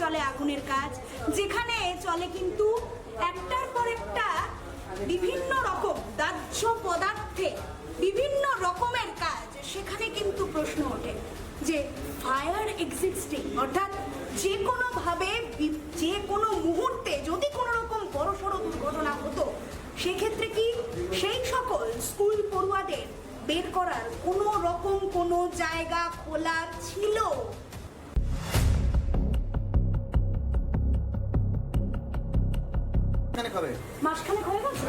চলে আগুনের কাজ, যেখানে চলে কিন্তু একটার পর একটা বিভিন্ন রকম দাহ্য পদার্থে বিভিন্ন রকমের কাজ, সেখানে কিন্তু প্রশ্ন ওঠে যে ফায়ার এক্সিস্টিং, অর্থাৎ যে কোনোভাবে যে কোনো মুহূর্তে যদি কোনো রকম বড়সড় দুর্ঘটনা হতো, সেক্ষেত্রে কি সেই সকল স্কুল পড়ুয়াদের বের করার কোনো রকম কোনো জায়গা খোলা ছিল? মাসখানেক হয়ে গেছে,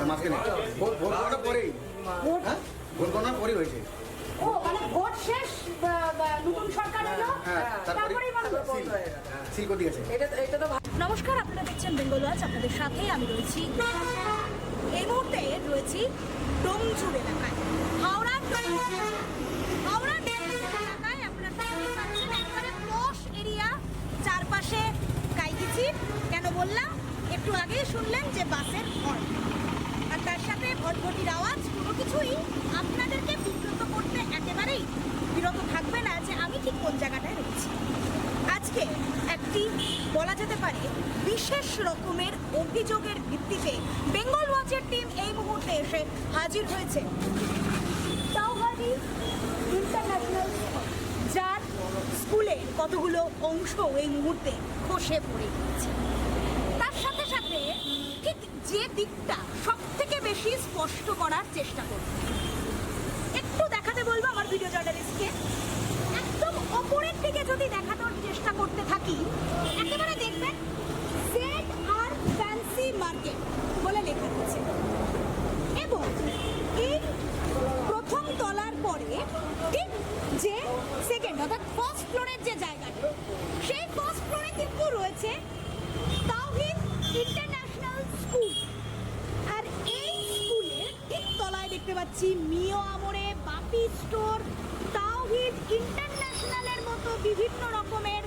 পরেই হয়েছে। ও মানে ভোট শেষ, নতুন সরকার এলো, তারপরেই সিল করে দিয়েছে। নমস্কার, আপনারা দেখছেন বেঙ্গল ওয়াচ, আপনাদের সাথে আমি রয়েছি। এই মুহূর্তে রয়েছি ডোমজুড় এলাকায়, হাওড়া এলাকায়। আপনারা দেখতে পাচ্ছেন একেবারে পশ এরিয়া, চারপাশে কাইকিচি। কেন বললাম? একটু আগেই শুনলেন যে বাসের হর্ন, আর তার সাথে ভটভটির আওয়াজ। কোনো কিছুই আপনাদেরকে বিব্রত করতে একেবারেই বিরত থাকবে না যে আমি ঠিক কোন জায়গাটায় রয়েছি। আজকে একটি বলা যেতে পারে বিশেষ রকমের অভিযোগের ভিত্তিতে বেঙ্গল ওয়াচের টিম এই মুহূর্তে এসে হাজির হয়েছে তাওহাদি ইন্টারন্যাশনাল স্কুল, যার স্কুলের কতগুলো অংশ এই মুহূর্তে খসে পড়ে গিয়েছে। তার সাথে সাথে ঠিক যে দিকটা সব থেকে বেশি স্পষ্ট করার চেষ্টা করব, একটু দেখাতে বলবো আমার ভিডিও জার্নালিস্টকে। একদম ওপরের দিকে যদি দেখানোর চেষ্টা করতে থাকি, একেবারে দেখবেন ZR ফ্যান্সি মার্কেট বলে লেখা রয়েছে, এবং এই প্রথম তলার পরে ঠিক যে সেকেন্ড অর্থাৎ ফার্স্ট ফ্লোরের যে জায়গাটা, সেই ফার্স্ট ফ্লোরে কিন্তু রয়েছে তাওহিদ ইন্টারন্যাশনাল স্কুল। আর এই স্কুলের ঠিক তলায় দেখতে পাচ্ছি মিও আমরে, বাপি স্টোর, তাওহিদ ইন্টারন্যাশনালের মতো বিভিন্ন রকমের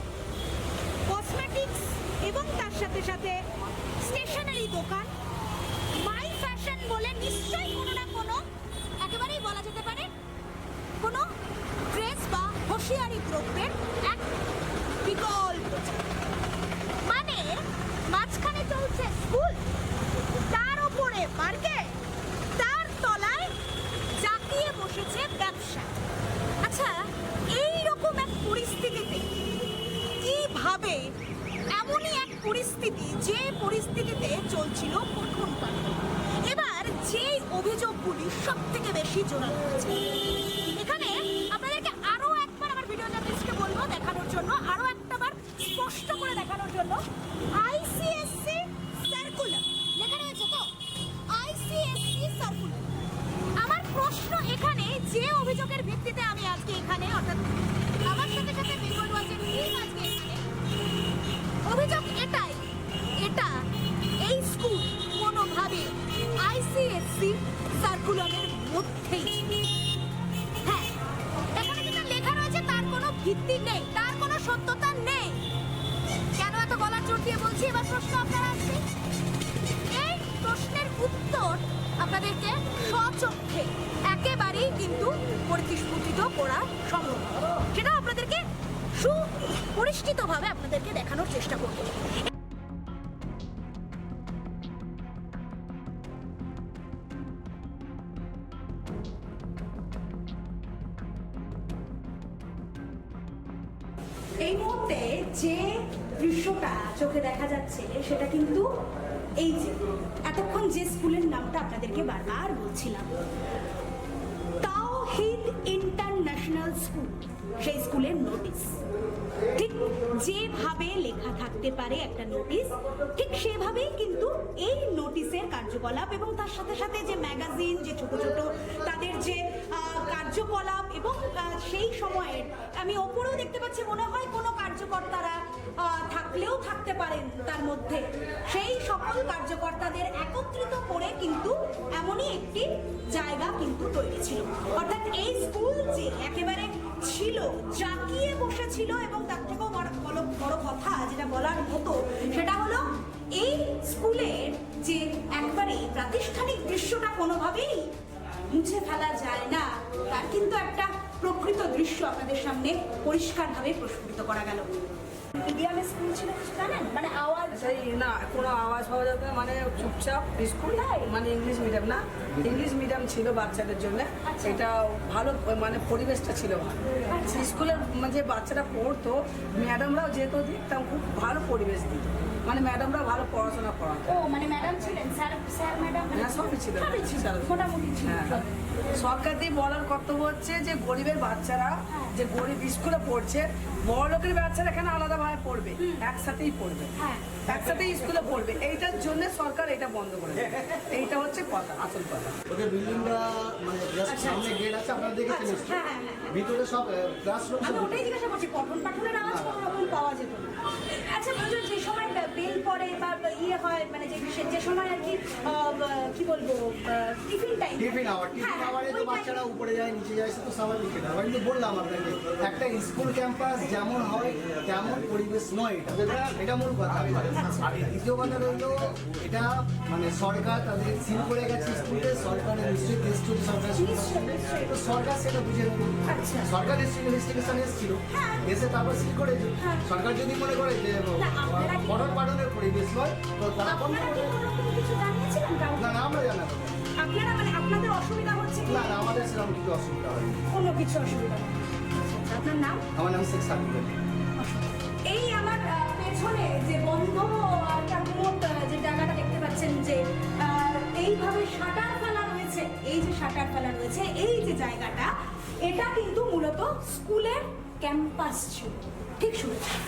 কসমেটিক্স এবং তার সাথে সাথে স্টেশনারি দোকান, মাই ফ্যাশন বলে নিশ্চয়ই কোনো না কোনো, একেবারেই বলা যেতে পারে কোনো ড্রেস বা হোশিয়ারি দ্রব্যের এক বিকল্প। মানে মাঝখানে চলছে স্কুল, তার উপরে মার্কেট, তার তলায় জাকিয়ে বসেছে ব্যবসা। আচ্ছা, এই রকম এক পরিস্থিতিতে কিভাবে, এমনই এক পরিস্থিতি যে পরিস্থিতিতে চলছিল পঠন পাঠন, এবার যে অভিযোগগুলি সব থেকে বেশি জোরালো হয়েছে, এখানে আপনাদেরকে আরো একবার আমার ভিডিও জার্নালিস্টকে বলবো দেখানোর জন্য, আরো একটাবার স্পষ্ট করে দেখানোর জন্য। ICSE সার্কুলার লেখা রয়েছে তো, ICSE সার্কুলার। আমার প্রশ্ন এখানে, যে অভিযোগের ভিত্তিতে আমি আজকে এখানে, অর্থাৎ আমার সাথে সাথে বেঙ্গল ওয়াচের টিম আজকে এখানে, অভিযোগ এটাই, এটা এই স্কুল কোনোভাবে ICSE সার্কুলারের মধ্যেই, হ্যাঁ, এখানে যেটা লেখা রয়েছে তার কোনো ভিত্তি নেই, তার কোনো সত্যতা নেই। কেন এত গলার জোর দিয়ে বলছি? এবার প্রশ্ন আপনারা আসছে, এই প্রশ্নের উত্তর আপনাদেরকে স্বচক্ষে একেবারেই কিন্তু পরিস্ফুটিত করা সম্ভব, সেটা আপনাদেরকে সুপরিষ্কৃতভাবে আপনাদেরকে দেখানোর চেষ্টা করব। এই মুহূর্তে যে দৃশ্যটা চোখে দেখা যাচ্ছে সেটা কিন্তু এই যে এতক্ষণ যে স্কুলের নামটা আপনাদেরকে বারবার বলছিলাম, তাওহিদ ইন্টারন্যাশনাল স্কুল, সেই স্কুলের নোটিশ। ঠিক যেভাবে লেখা থাকতে পারে একটা নোটিশ, ঠিক সেভাবেই কিন্তু এই নোটিশের কার্যকলাপ এবং তার সাথে সাথে যে ম্যাগাজিন, যে ছোট ছোট তাদের যে কার্যকলাপ, এবং সেই সময়ের আমি ওপরেও দেখতে পাচ্ছি মনে হয় কোনো কার্যকর্তারা থাকলেও থাকতে পারেন তার মধ্যে, সেই সকল কার্যকর্তাদের একত্রিত করে কিন্তু এমনই একটি জায়গা কিন্তু তৈরি ছিল। অর্থাৎ এই স্কুল যে একেবারে ছিল, জাকিয়ে বসেছিল, এবং তার থেকেও বড় কথা যেটা বলার মতো সেটা হলো এই স্কুলের যে একবারে প্রাতিষ্ঠানিক দৃশ্যটা কোনোভাবেই মুছে ফেলা যায় না, তার কিন্তু একটা প্রকৃত দৃশ্য আপনাদের সামনে পরিষ্কারভাবে প্রস্ফুটিত করা গেল। মিডিয়ামে ধরনের স্কুল ছিল কিছু জানেন? মানে আওয়াজ সেই না কোনো আওয়াজ পাওয়া যাবে না, মানে চুপচাপ স্কুল, তাই? মানে ইংলিশ মিডিয়াম না, ইংলিশ মিডিয়াম ছিল বাচ্চাদের জন্য। আচ্ছা। এটা ভালো, মানে পরিবেশটা ছিল ভালো। আচ্ছা। স্কুলের যে বাচ্চারা পড়তো, ম্যাডামরাও যেহেতু দেখতাম খুব ভালো পরিবেশ দিত, মানে ম্যাডামরা ভালো পড়াশোনা করাতো। ও মানে ম্যাডাম ছিলেন, স্যার ম্যাডাম হ্যাঁ, সবই ছিল। সবই ছিল, স্যার। মোটামুটি ছিল। হ্যাঁ, সরকার দিয়ে বলার কর্তব্য হচ্ছে যে গরিবের বাচ্চারা যে গরিব স্কুলে পড়ছে, বড় লোকের বাচ্চারা এখানে আলাদাভাবে পড়বে, একসাথেই পড়বে, হ্যাঁ। একসাথেই স্কুলে পড়বে। এইটার জন্য সরকার এটা বন্ধ করে দেয়। এইটা হচ্ছে কথা, আসল কথা। ওদের বিল্ডিংটা মানে জাস্ট সামনে গেট আছে, আপনারা দেখেছেন আচ্ছা, নিশ্চয়ই। হ্যাঁ, হ্যাঁ, হ্যাঁ। ভিতরে সব ক্লাসরুম আমি ওটাই জিজ্ঞাসা করছি, পঠন পাঠনের আওয়াজ কোনো রকম পাওয়া যেত না। আচ্ছা বলছো যে সময় বেল পড়ে বা ইয়ে হয়, মানে যে সময় আর কি কি বলবো টিফিন টাইম, টিফিন আওয়ারে তো বাচ্চারা উপরে যায় নিচে যায়, সে তো স্বাভাবিক। এটা আমি কিন্তু বললাম আপনাকে, একটা স্কুল ক্যাম্পাস যেমন হয় তেমন পরিবেশ নয় এটা, এটা মূল কথা। আর দ্বিতীয় কথা রইল, এটা মানে সরকার তাদের সিল করে গেছে স্কুলে, সরকারের নিশ্চয়ই টেস্ট হচ্ছে সরকার, তো সরকার সেটা বুঝে নেবে। আচ্ছা। সরকার ইনভেস্টিগেশন এসেছিল, হ্যাঁ। এসে তারপর সিল করেছে। হ্যাঁ। সরকার যদি মনে করে যে না, আপনারা কি- পঠন পাঠনের পরিবেশ নয়, তো তারা বন্ধ আপনারা করে কি দেবে। কোনো রকম কিছু জানিয়েছিলেন কাউকে? না না, আমরা জানাবো না। আপনারা মানে আপনাদের অসুবিধা হচ্ছে কি? না না, আমাদের সেরকম কিছু অসুবিধা হয়নি। কোনো কিছু অসুবিধা নেই। আপনার নাম? আমার নাম শেখ সাকিব। এই আমার পেছনে যে বন্ধ একটা মোট যে জায়গাটা দেখতে পাচ্ছেন, যে এইভাবে শাটার ফেলা রয়েছে, এই যে শাটার ফেলা রয়েছে, এই যে জায়গাটা, এটা কিন্তু মূলত স্কুলের ক্যাম্পাস ছিল। ঠিক শুনেছেন,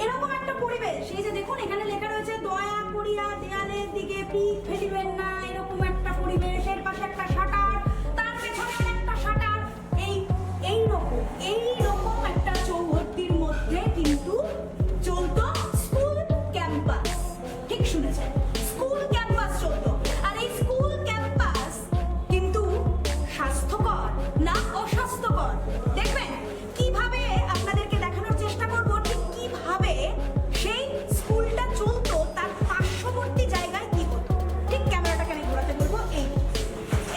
এরকম একটা পরিবেশ। এই যে দেখুন এখানে লেখা রয়েছে, দয়া করিয়া দেয়ালের দিকে পিঠ ফেলিবেন না, এরকম একটা পরিবেশ। এর পাশে একটা শাটার, তার পেছনে একটা শাটার। এইরকম একটা চৌহদ্দির মধ্যে কিন্তু চলতো স্কুল ক্যাম্পাস। ঠিক শুনেছেন, স্কুল ক্যাম্পাস চলতো। আর এই স্কুল ক্যাম্পাস কিন্তু স্বাস্থ্যকর না অস্বাস্থ্যকর, দেখবেন কিভাবে আপনাদেরকে দেখানোর চেষ্টা করবো, ঠিক কিভাবে সেই স্কুলটা চলতো, তার পার্শ্ববর্তী জায়গায় কি হতো। ঠিক ক্যামেরাটাকে আমি ঘোরাতে বলবো।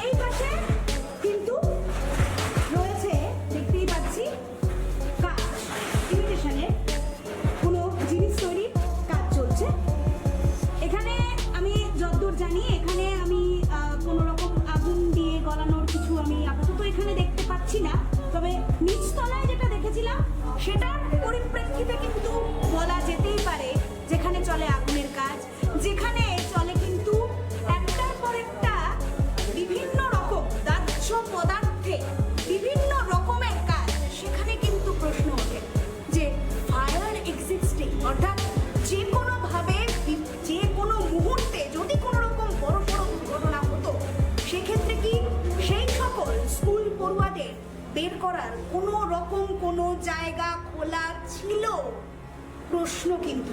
এই পাশে কিন্তু রয়েছে, দেখতেই পাচ্ছি, কাজ, ইমিটেশনের কোনো জিনিস তৈরির কাজ চলছে। এখানে আমি যতদূর জানি, এখানে আমি কোনো রকম আগুন দিয়ে গলানোর কিছু আমি আপাতত এখানে দেখতে পাচ্ছি না। তবে নিচতলায় যেটা দেখেছিলাম, সেটার পরিপ্রেক্ষিতে কিন্তু বলা যেতেই পারে, যেখানে চলে আগুনের কাজ, যেখানে চলে কিন্তু একটার পর একটা বিভিন্ন রকম দাহ্য পদার্থে বিভিন্ন রকমের কাজ, সেখানে কিন্তু প্রশ্ন ওঠে যে ফায়ার এক্সিস্টিং, অর্থাৎ যে কোনোভাবে যে কোনো মুহূর্তে যদি কোনো রকম বড় বড় দুর্ঘটনা হতো, সেক্ষেত্রে কি সেই সকল স্কুল পড়ুয়াদের বের করার কোনো রকম কোনো জায়গা খোলা ছিল? প্রশ্ন কিন্তু।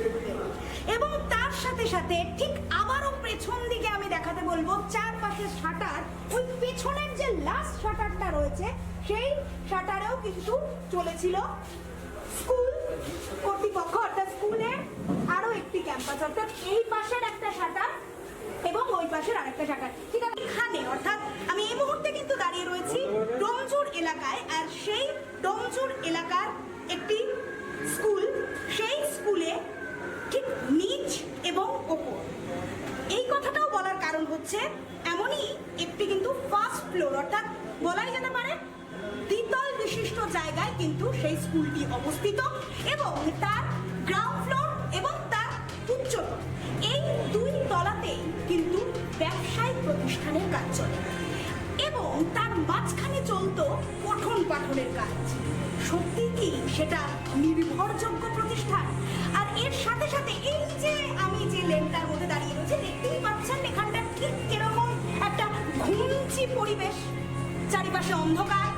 এবং তার সাথে সাথে ঠিক আবারও পেছন দিকে আমি দেখাতে বলবো, চারপাশে শাটার, ওই পেছনের যে লাস্ট শাটারটা রয়েছে, সেই শাটারেও কিন্তু চলেছিল স্কুল কর্তৃপক্ষ, অর্থাৎ স্কুলের আরো একটি ক্যাম্পাস, অর্থাৎ এই পাশের একটা শাটার এবং ওই পাশের আরেকটা শাটার। ঠিক আছে, এখানে অর্থাৎ আমি এই মুহূর্তে কিন্তু দাঁড়িয়ে রয়েছি ডোমজুর এলাকায়, আর সেই ডোমজুর এলাকার একটি স্কুল, সেই স্কুলে ঠিক নিচ এবং ওপর। এই কথাটাও বলার কারণ হচ্ছে, এমনই একটি কিন্তু ফার্স্ট ফ্লোর, অর্থাৎ বলাই যেতে পারে দ্বিতল বিশিষ্ট জায়গায় কিন্তু সেই স্কুলটি অবস্থিত, এবং তার গ্রাউন্ড ফ্লোর এবং তার উচ্চতর, এই দুই তলাতেই কিন্তু ব্যবসায়িক প্রতিষ্ঠানের কাজ চলে, এবং তার মাঝখানে চলতো পঠন পাঠনের কাজ। সত্যি কি সেটা নির্ভরযোগ্য প্রতিষ্ঠান? আর এর সাথে সাথে এই যে আমি যে লেনটার মধ্যে দাঁড়িয়ে রয়েছে, দেখতেই পাচ্ছেন এখানটা ঠিক কিরকম একটা ঘুমচি পরিবেশ, চারিপাশে অন্ধকার,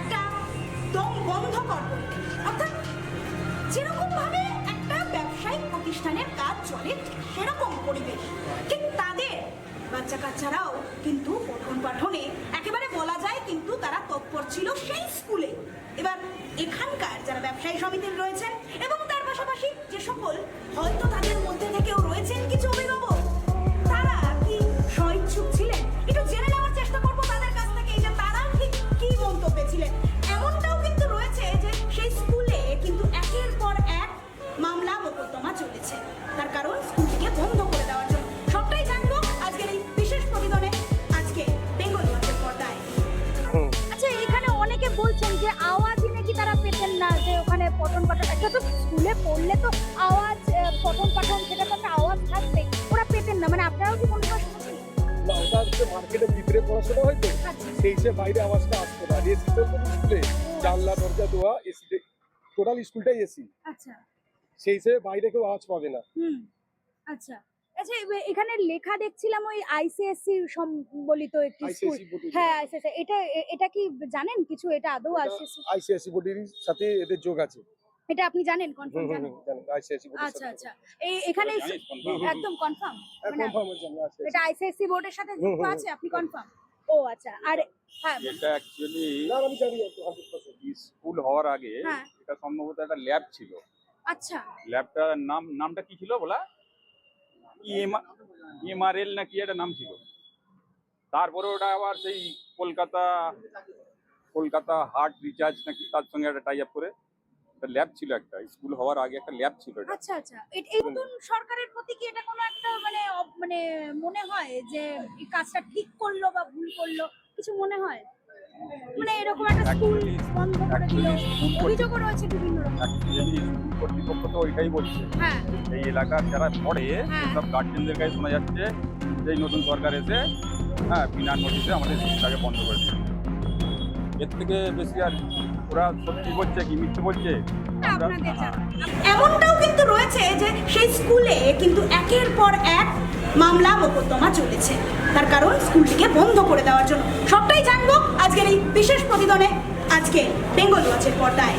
একটা দম বন্ধকর পরিবেশ, অর্থাৎ যেরকম ভাবে একটা ব্যবসায়িক প্রতিষ্ঠানের কাজ চলে সেরকম পরিবেশ। ঠিক তাদের বাচ্চা কাচ্চারাও কিন্তু পঠন পাঠনে একেবারে বলা যায় কিন্তু তারা তৎপর ছিল সেই স্কুলে। এবার এখানকার যারা ব্যবসায়ী সমিতির রয়েছেন এবং তার পাশাপাশি যে সকল হয়তো তাদের মধ্যে থেকেও রয়েছেন কিছু অভিভাবক, তারা কি স্বইচ্ছুক ছিলেন, একটু জেনে নেওয়ার চেষ্টা করবো তাদের কাছ থেকে, যে তারা ঠিক কি মন্তব্যে ছিলেন। এমনটাও কিন্তু রয়েছে যে সেই স্কুলে কিন্তু একের পর এক মামলা স্কুলটিকে বন্ধ করে দেওয়ার জন্য সবটাই জানবো আজকের এই বিশেষ প্রতিবেদনে, আজকে বেঙ্গল ওয়াচের পর্দায়। আচ্ছা, এখানে অনেকে বলছেন যে আওয়াজই নাকি তারা পেতেন না, যে ওখানে পঠন পাঠন, একটা তো স্কুলে পড়লে তো আওয়াজ, পঠন পাঠন সেটা তো একটা আওয়াজ থাকবে, ওরা পেতেন না, মানে আপনারাও কি কোনো সময় শুনেছেন? না, ওটা হচ্ছে মার্কেটের ভিতরে পড়াশোনা হয়তো আচ্ছা। সেই হিসেবে বাইরে আওয়াজটা আসতো না। এসি তো স্কুলে জানলা দরজা দেওয়া, এসি টোটাল স্কুলটাই এসি, আচ্ছা। সেই হিসেবে বাইরে কেউ আওয়াজ পাবে না। আচ্ছা আচ্ছা, এখানে লেখা দেখছিলাম ওই আইসিএসসি সম্বলিত একটি স্কুল। আইসিএসসি বোর্ড, হ্যাঁ, আইসিএসসি, এটা কি জানেন কিছু? এটা আদৌ আইসিএসসি? আইসিএসসি বোর্ডের সাথে এদের যোগ আছে। এটা আপনি জানেন, কনফার্ম জানেন? জানেন আইসিএসসি বোর্ডের আচ্ছা সাথে আচ্ছা, এখানে একদম কনফার্ম, মানে কনফার্ম জানি আছে। এটা আইসিএসসি বোর্ডের সাথে যুক্ত আছে, আপনি কনফার্ম? ও আচ্ছা। আর হ্যাঁ, এটা অ্যাকচুয়ালি না আমি জানি 100%। স্কুল হওয়ার আগে হ্যাঁ। এটা সম্ভবত একটা ল্যাব ছিল। আচ্ছা ল্যাবটার নামটা কি ছিল বলা, এমআরএল না কি একটা নাম ছিল। তারপরে ওটা আবার সেই কলকাতা হার্ট রিচার্জ নাকি তার সঙ্গে একটা টাই আপ করে একটা ল্যাব ছিল, একটা স্কুল হওয়ার আগে একটা ল্যাব ছিল এটা। আচ্ছা আচ্ছা, এই নতুন সরকারের প্রতি কি এটা কোনো একটা মানে মানে মনে হয় যে এই কাজটা ঠিক করলো বা ভুল করলো, কিছু মনে হয়? মানে এরকম একটা স্কুল বন্ধ করে দিল, অভিযোগও রয়েছে বিভিন্ন রকম। অ্যাকচুয়ালি স্কুল কর্তৃপক্ষ তো ওইটাই বলছে। হ্যাঁ এই এলাকার যারা পড়ে হ্যাঁ। সব গার্জেনদের কাছে শোনা যাচ্ছে যে এই নতুন সরকার এসে বিনা নোটিশে আমাদের স্কুলটাকে বন্ধ করে দিচ্ছে। এর থেকে বেশি আর ওরা সত্যি বলছে কি মিথ্যে বলছে আমরা আপনাদের জানা। এমনটাও কিন্তু রয়েছে যে সেই স্কুলে কিন্তু একের পর এক মামলা মোকদ্দমা চলেছে, তার কারণ স্কুলটিকে বন্ধ করে দেওয়ার জন্য। সবটাই জানবো আজকের এই বিশেষ প্রতিবেদনে, আজকে বেঙ্গল ওয়াচের পর্দায়।